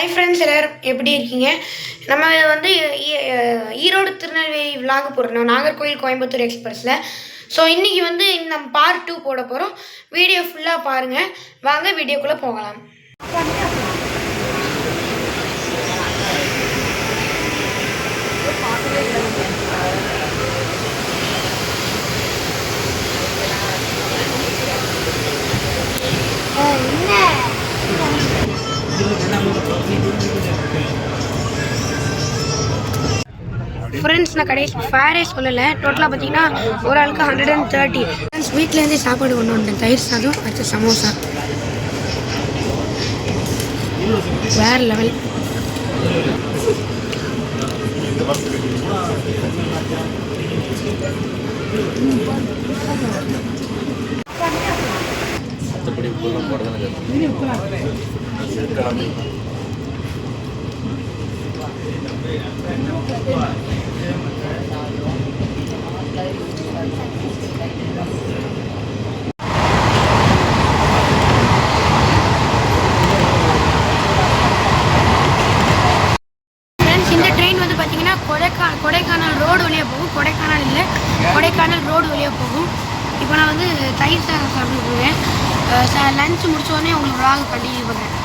Hi friends, எல்லோரும் எப்படி இருக்கீங்க? நம்ம வந்து ஈரோடு திருநெல்வேலி விலாக போடுறோம், நாகர்கோவில் கோயம்புத்தூர் எக்ஸ்பிரஸில். ஸோ இன்றைக்கி வந்து நம்ம பார்ட் 2 போட போகிறோம். வீடியோ ஃபுல்லாக பாருங்கள். வாங்க வீடியோக்குள்ளே போகலாம். ஃப்ரெண்ட்ஸ், நான் கடைசி ஃபேரே சொல்லலை. டோட்டலாக பார்த்தீங்கன்னா ஒரு ஆளுக்கு 130. ஃப்ரெண்ட்ஸ், வீட்டிலேருந்தே சாப்பாடு கொண்டு வந்தேன். தயிர் சாதம், அடுத்து சமோசா. வேறு லெவல். இந்த ட்ரெயின் வந்து பார்த்தீங்கன்னா கொடைக்கானல் ரோடு வழியாக போகும். கொடைக்கானல் இல்லை, கொடைக்கானல் ரோடு வழியாக போகும். இப்போ நான் வந்து தயிர் சாதம் சாப்பிட்டு போவேன். லஞ்ச் முடிச்சோடனே உங்களுக்கு விலாக் கண்டினியூ பண்ணுறேன்.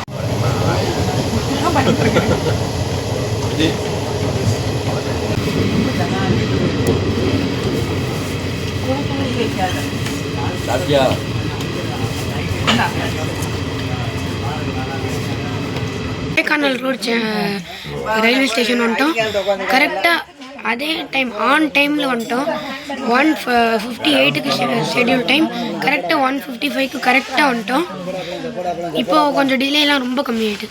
கொடைக்கானல் ரோடு ரயில்வே ஸ்டேஷன் வந்துட்டோம். கரெக்டாக அதே டைம் ஆன் டைமில் வந்துட்டோம். 1:58க்கு ஷெட்யூல் டைம். கரெக்டாக 1:55க்கு கரெக்டாக வந்துட்டோம். இப்போது கொஞ்சம் டிலேலாம் ரொம்ப கம்மியாயிட்டு.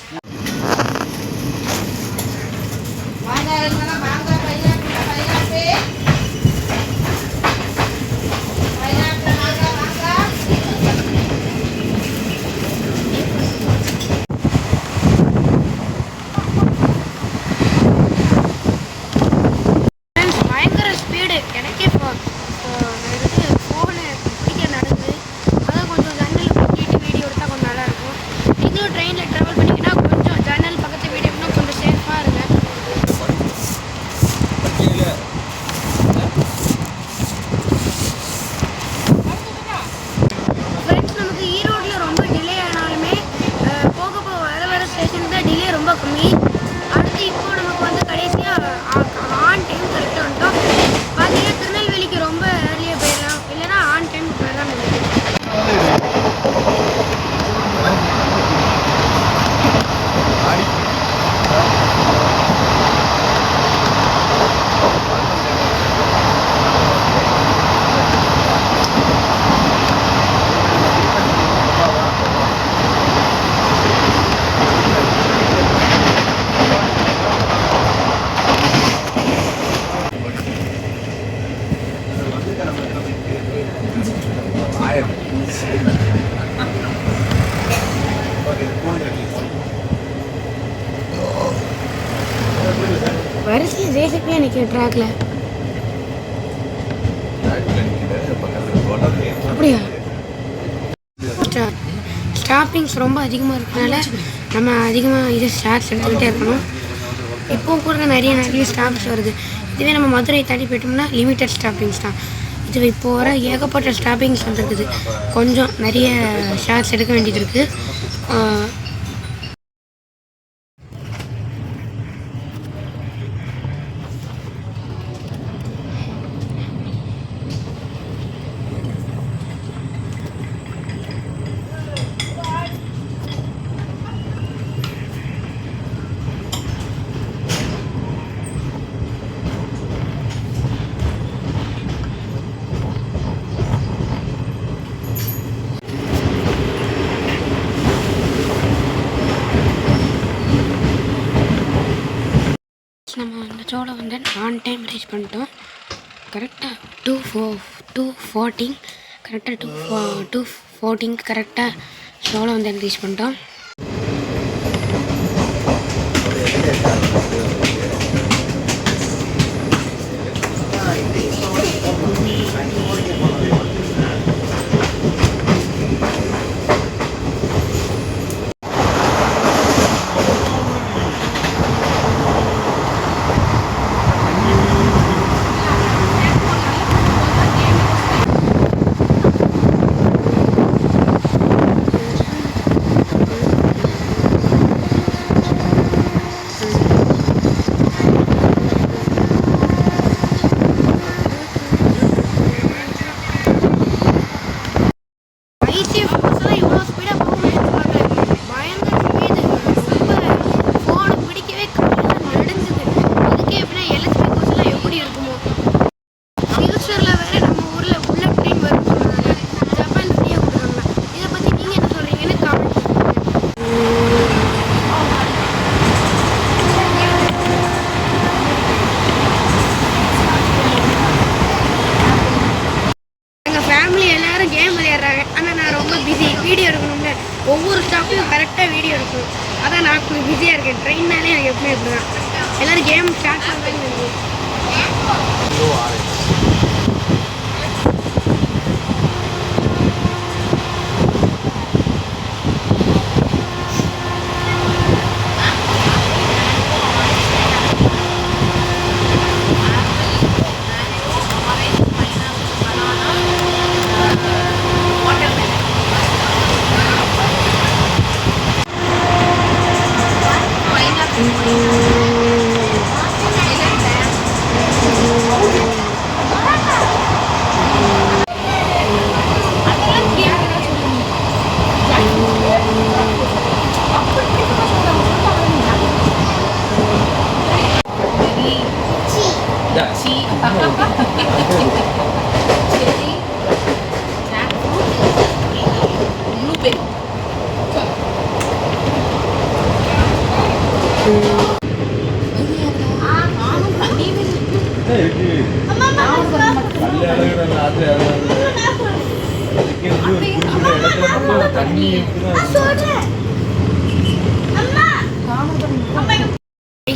வரிசையை ஜெயிச்சுக்கே எனக்கு ட்ராக்ல. அப்படியா? ஸ்டாப்பிங்ஸ் ரொம்ப அதிகமாக இருக்கிறதுனால நம்ம அதிகமாக இது ஷார்ட்ஸ் எடுத்துக்கிட்டே இருக்கணும். இப்போ கூட நிறைய ஸ்டாப்ஸ் வருது. இதுவே நம்ம மதுரை தாண்டி போயிட்டோம்னா லிமிட்டட் ஸ்டாப்பிங்ஸ் தான். இது இப்போ வர ஏகப்பட்ட ஸ்டாப்பிங்ஸ் வந்துருக்குது. கொஞ்சம் நிறைய ஷார்ட்ஸ் எடுக்க வேண்டியது இருக்குது. நம்ம அந்த சோளை வந்து ஆன் டைம் ரீச் பண்ணிட்டோம். கரெக்டாக 2:14 கரெக்டாக 2:14 கரெக்டாக சோளை வந்து ரீச் பண்ணிட்டோம். ஒவ்வொரு ஸ்டாப்லையும் கரெக்டாக வீடியோ எடுக்கணும். அதான் நான் கொஞ்சம் பிஸியாக இருக்கேன். ட்ரெயின்னாலே எனக்கு எப்பவுமே இப்படி தான். எல்லோரும் கேம் ஸ்டார்ட் பண்ணுறது.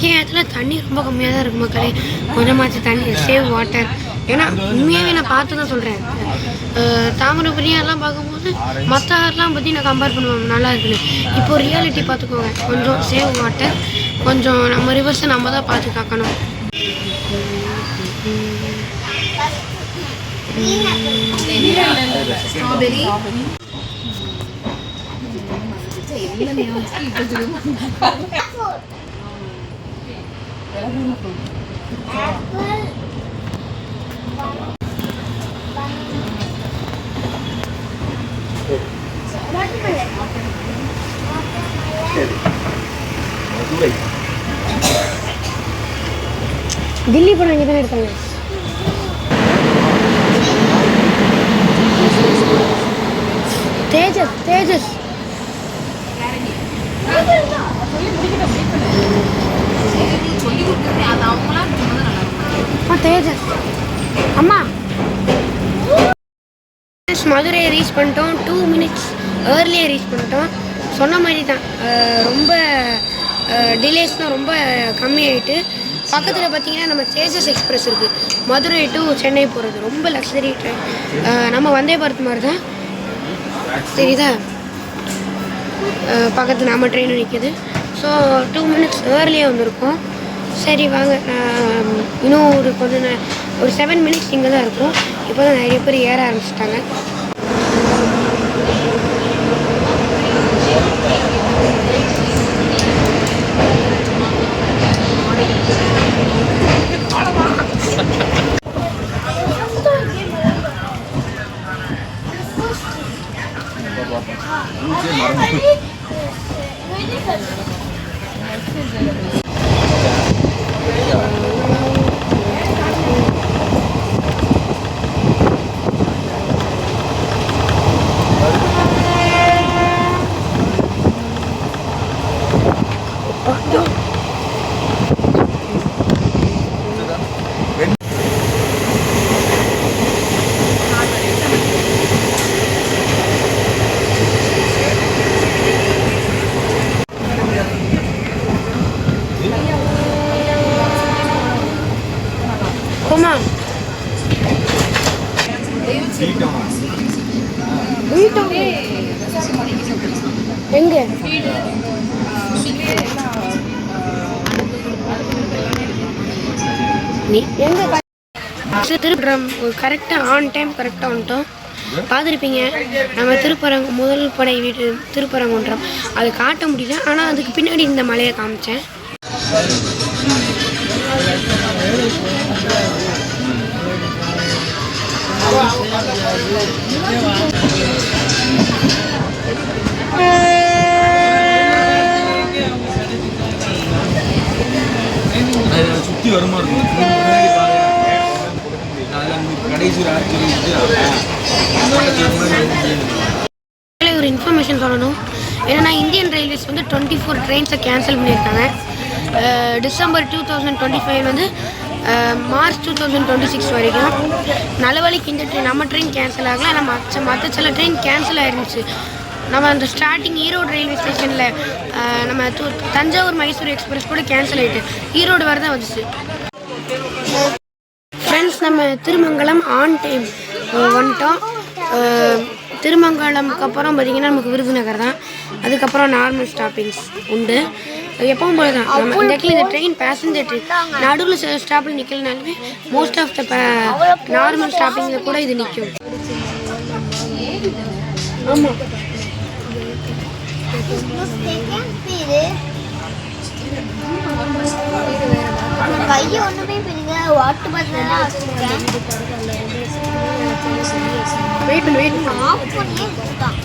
நேரத்தில் தண்ணி ரொம்ப கம்மியாக தான் இருக்குது மக்களே. கொஞ்சமாச்சு தண்ணி சேவ் வாட்டர். ஏன்னா உண்மையாகவே நான் பார்த்து தான் சொல்கிறேன். தாமிரபரணி எல்லாம் பார்க்கும்போது மற்ற ஆறுலாம் பற்றி நான் கம்பேர் பண்ணுவேன் நல்லா இருக்குன்னு. இப்போது ரியாலிட்டி பார்த்துக்கோங்க. கொஞ்சம் சேவ் வாட்டர், கொஞ்சம் நம்ம ரிவர்ஸை நம்ம தான் பார்த்து காக்கணும். ஸ்ட்ராபெரி தில்லி படம் இங்கே தானே எடுத்தாங்க. தேஜஸ் தேஜஸ் தேஜஸ் அம்மா மதுரையை ரீச் பண்ணிட்டோம். 2 minutes ஏர்லியாக ரீச் பண்ணிட்டோம். சொன்ன மாதிரி தான் ரொம்ப டிலேஸ்னால் ரொம்ப கம்மியாகிட்டு. பக்கத்தில் பார்த்தீங்கன்னா நம்ம தேஜஸ் எக்ஸ்பிரஸ் இருக்குது. மதுரை டு சென்னை போகிறது ரொம்ப லக்ஸரி ட்ரெயின். நம்ம வந்தே பாரத் மாதிரி தான் தெரியுதா. பக்கத்தில் நம்ம ட்ரெயின் நிற்கிது. ஸோ 2 minutes ஏர்லியாக வந்திருக்கோம். சரி வாங்க, இன்னும் ஒரு ஒரு 7 minutes இங்கே தான் இருக்கும். இப்போ தான் நிறைய பேர் ஏற ஆரம்பிச்சிட்டாங்க. எங்கே நீ எங்கே திருப்பரம் கரெக்டாக ஆன் டைம் கரெக்டாக வந்துட்டோம். பார்த்துருப்பீங்க நம்ம முதல் படை வீட்டு திருப்பரங்குன்றம் அது காட்ட முடியல. ஆனால் அதுக்கு பின்னாடி இந்த மலையை காமிச்சேன். சுற்றி வருமா இருக்கும். ஒரு இன்ஃபர்மேஷன் சொல்லணும். ஏன்னா இந்தியன் ரயில்வேஸ் வந்து 24 ட்ரெயின்ஸை கேன்சல் பண்ணியிருக்காங்க. டிசம்பர் 2025 வந்து மார்ச் 2026 வரைக்கும். நல்ல வேலைக்கு இந்த ட்ரெயின் நம்ம ட்ரெயின் கேன்சல் ஆகலை. ஆனால் மற்ற சில ட்ரெயின் கேன்சல் ஆயிருந்துச்சு. நம்ம அந்த ஸ்டார்டிங் ஈரோடு ரயில்வே ஸ்டேஷனில் நம்ம தஞ்சாவூர் மைசூர் எக்ஸ்பிரஸ் கூட கேன்சல் ஆகிட்டு ஈரோடு வர தான் வந்துச்சு. ஃப்ரெண்ட்ஸ், நம்ம திருமங்கலம் ஆன் டைம் வந்துட்டோம். திருமங்கலம்க்கு அப்புறம் பார்த்திங்கன்னா நமக்கு விருதுநகர் தான். அதுக்கப்புறம் நார்மல் ஸ்டாப்பிங்ஸ் உண்டு எப்பவும் போல தான். நம்ம இந்த இடத்துல இந்த ட்ரெயின் பேசஞ்சர் ட்ரெயின் நடுவில் ஸ்டாப்பில் நிற்கலனாலுமே மோஸ்ட் ஆஃப் த நார்மல் ஸ்டாப்பிங்கில் கூட இது நிற்கும். ஆமாம், கையை ஒன்றுமே பிடிங்க வாட்டு பார்த்தா வெயிட் ஆஃப் பண்ணியே கொடுத்தான்.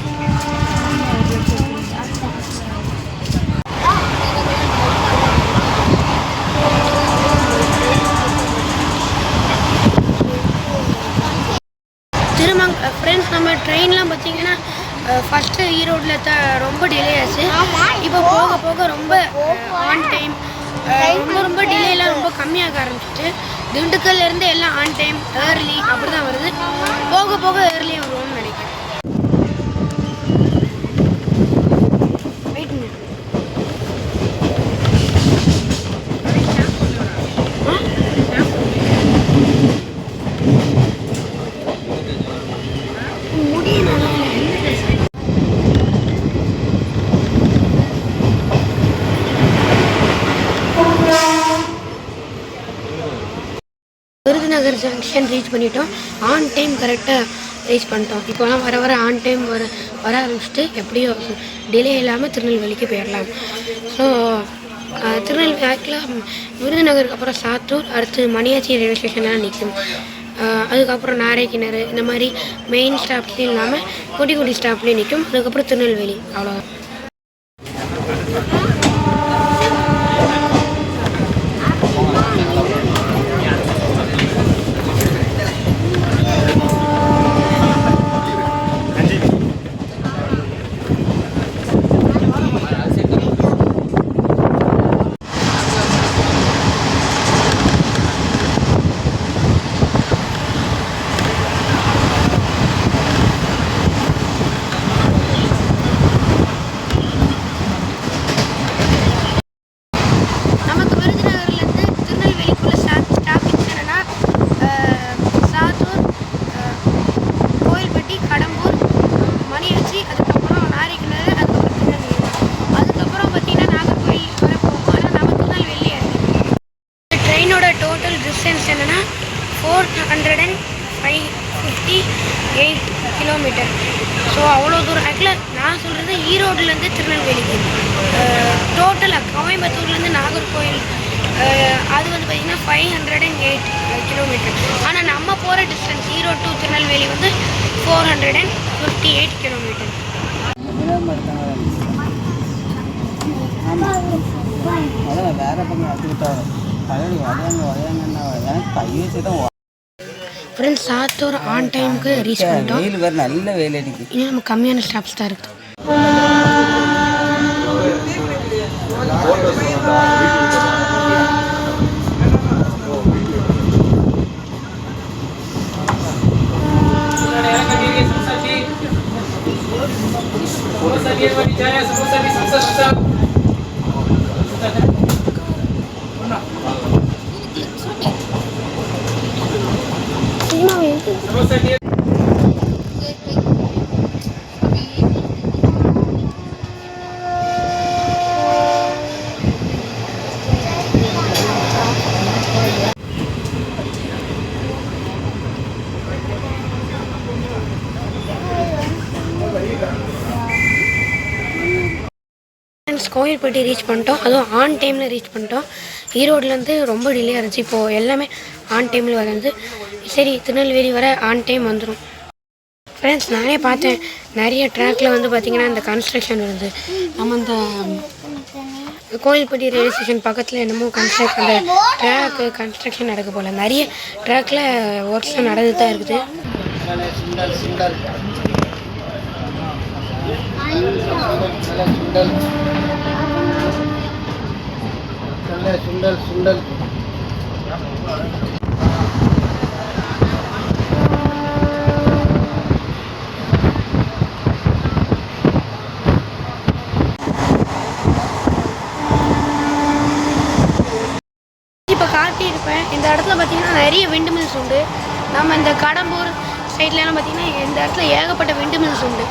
ஃப்ரெண்ட்ஸ், நம்ம ட்ரெயின்லாம் பார்த்தீங்கன்னா ஃபஸ்ட்டு ஈரோடில் ரொம்ப டிலே ஆச்சு. இப்போ போக போக ரொம்ப ஆன் டைம் ரொம்ப டிலேலாம் ரொம்ப கம்மியாக ஆரம்பிச்சிட்டு திண்டுக்கல்லேருந்து எல்லாம் ஆன் டைம் ஏர்லி அப்படி தான் வருது. போக போக ஏர்லி வருவோம்னு நினைக்கிறேன். விருதுநகர் ஜங்ஷன் ரீச் பண்ணிட்டோம். ஆன் டைம் கரெக்டாக ரீச் பண்ணிட்டோம். இப்போலாம் வர வர ஆன் டைம் வர ஆரம்பிச்சுட்டு எப்படியோ டிலே இல்லாமல் திருநெல்வேலிக்கு போயிடலாம். ஸோ திருநெல்வேலி ஆக்சுவலாக விருதுநகருக்கு அப்புறம் சாத்தூர், அடுத்து மணியாச்சி ரயில்வே ஸ்டேஷனாக நிற்கும். அதுக்கப்புறம் நாரைக்கிணறு இந்த மாதிரி மெயின் ஸ்டாப்லேயும் இல்லாமல் குட்டி குட்டி ஸ்டாப்லேயும் நிற்கும். அதுக்கப்புறம் திருநெல்வேலி, அவ்வளோதான். டோட்டல் டிஸ்டன்ஸ் என்னென்னா 458 கிலோமீட்டர். ஸோ அவ்வளோ தூரம். ஆக்சுவலாக நான் சொல்கிறது ஈரோடுலேருந்து திருநெல்வேலிக்கு. டோட்டலாக கோயம்புத்தூர்லேருந்து நாகர்கோவில் அது வந்து பார்த்திங்கன்னா 508 கிலோமீட்டர். ஆனால் நம்ம போகிற டிஸ்டன்ஸ் ஈரோடு டு திருநெல்வேலி வந்து 458 கிலோமீட்டர். ஃப்ரெண்ட்ஸ், சாத்தூர் ஆன் டைமுக்கு ரீச் பண்ணிட்டோம். நல்ல வேலை அடிக்குது. இன்னும் நம்ம கம்மியான ஸ்டாப்ஸ் தான் இருக்குது. கோயில்பட்டி ரீச் பண்ணிட்டோம். அதுவும் ஆன் டைமில் ரீச் பண்ணிட்டோம். ஈரோடுலேருந்து ரொம்ப டிலே இருந்துச்சு. இப்போது எல்லாமே ஆன் டைமில் வரது. சரி, திருநெல்வேலி வர ஆன் டைம் வந்துடும். ஃப்ரெண்ட்ஸ், நானே பார்த்தேன் நிறைய ட்ராக்கில் வந்து பார்த்திங்கன்னா இந்த கன்ஸ்ட்ரக்ஷன் வருது. நம்ம இந்த கோயில்பட்டி ரயில்வே ஸ்டேஷன் பக்கத்தில் என்னமோ அந்த ட்ராக்கு கன்ஸ்ட்ரக்ஷன் நடக்க போல். நிறைய ட்ராக்கில் ஒர்க்ஸ்லாம் நடந்து தான் இருக்குது. சுண்டல் இந்த இடத்துல பார்த்தீங்கன்னா நிறைய விண்டு மில்ஸ் உண்டு. நம்ம இந்த கடம்பூர் சைட்லலாம் பார்த்தீங்கன்னா இந்த இடத்துல ஏகப்பட்ட விண்டு மில்ஸ் உண்டு.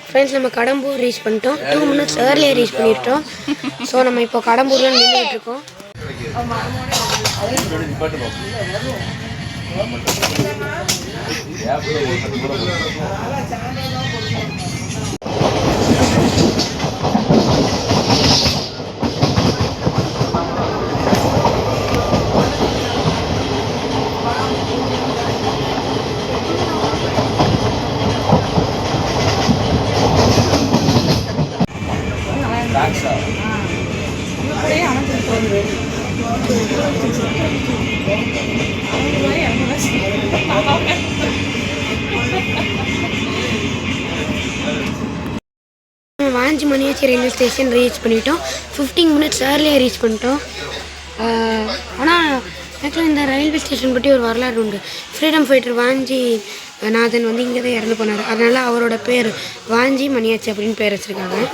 ஃப்ரெண்ட்ஸ், நம்ம கடம்பூர் ரீச் பண்ணிட்டோம். 2 minutes ஏர்லியாக ரீச் பண்ணிட்டோம். ஸோ நம்ம இப்போ கடம்பூரில் நின்றுட்டு இருக்கோம். Vanchi Maniyachi railway station reach பண்ணிட்டோம். 15 minutes ஏர்லியாக ரீச் பண்ணிட்டோம். ஆனால் ஆக்சுவலாக இந்த ரயில்வே ஸ்டேஷன் பற்றி ஒரு வரலாறு உண்டு. ஃப்ரீடம் ஃபைட்டர் வாஞ்சி நாதன் வந்து இங்கே தான் இறந்து போனார். அதனால் அவரோட பேர் வாஞ்சி மணியாச்சி அப்படின்னு பேர் வச்சுருக்காங்க.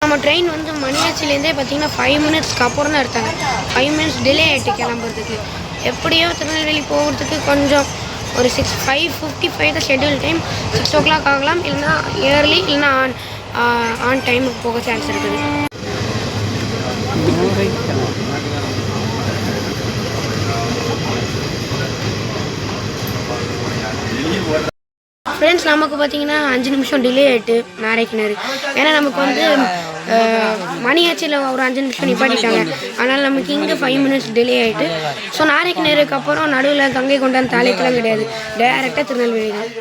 நம்ம ட்ரெயின் வந்து மணியாச்சிலேருந்தே பார்த்தீங்கன்னா 5 minutesக்கு அப்புறம் தான் எடுத்தாங்க. 5 minutes டிலே ஆகிட்டு கிளம்புறதுக்கு. எப்படியோ திருநெல்வேலி போகிறதுக்கு கொஞ்சம் ஒரு 5:55 தான் ஷெட்யூல் டைம். 6 o'clock ஆகலாம், இல்லைன்னா இயர்லி, இல்லைன்னா ஆன் டைமுக்கு போக சான்ஸ் இருக்குது. ஃப்ரெண்ட்ஸ், நமக்கு பார்த்தீங்கன்னா 5 நிமிஷம் டிலே ஆகிட்டு நாரைக்கிணறு. ஏன்னா நமக்கு வந்து மணியாச்சியில் ஒரு 5 நிமிஷம் நிப்பாட்டிட்டாங்க. அதனால் நமக்கு இங்கே 5 minutes டிலே ஆகிட்டு. ஸோ நாரைக்கிணறுக்கு அப்புறம் நடுவில் கங்கை கொண்டான் தாளையத்தெல்லாம் கிடையாது, டைரெக்டாக திருநெல்வேலி தான்.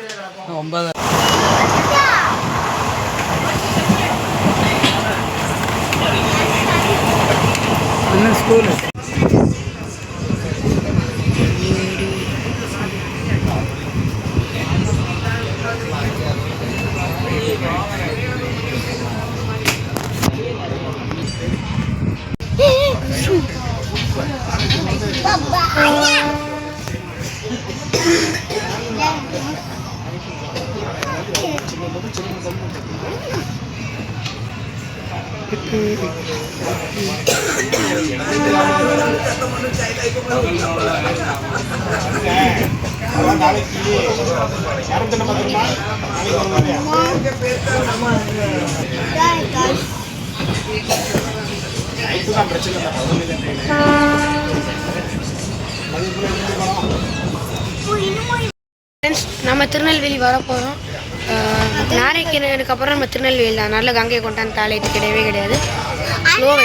ஸ்கூல் நம்ம திருநெல்வேலி வர போகிறோம். நாரைக்கிணறுக்கு அப்புறம் நம்ம திருநெல்வேலி தான். நல்ல கங்கை கொண்டான் தாளையத்து கிடையவே கிடையாது. ஸ்லோவை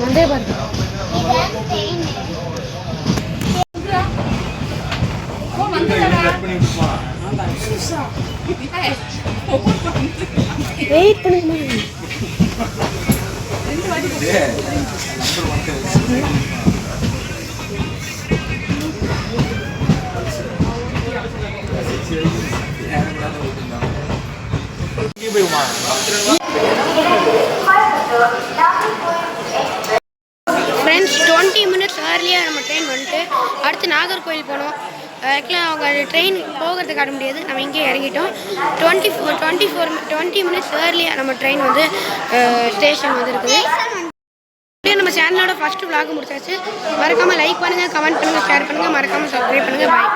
வந்தே பாருங்க. வெயிட் பண்ணுங்க. ஃப்ரெண்ட்ஸ் 20 மினிட்ஸ் ஏர்லியாக நம்ம ட்ரெயின் வந்துட்டு அடுத்து நாகர்கோவில் போனோம். ஆக்சுவலாக அவங்க ட்ரெயின் போகிறத காட்ட முடியாது, நம்ம இங்கே இறங்கிட்டோம். 20 மினிட்ஸ் ஏர்லியாக நம்ம ட்ரெயின் வந்து ஸ்டேஷன் வந்து இருக்குது. நம்ம சேனலோட ஃபஸ்ட்டு vlog முடிச்சாச்சு. மறக்காமல் லைக் பண்ணுங்கள், கமெண்ட் பண்ணுங்கள், ஷேர் பண்ணுங்கள், மறக்காமல் சப்ஸ்கிரைப் பண்ணுங்கள். பாய்.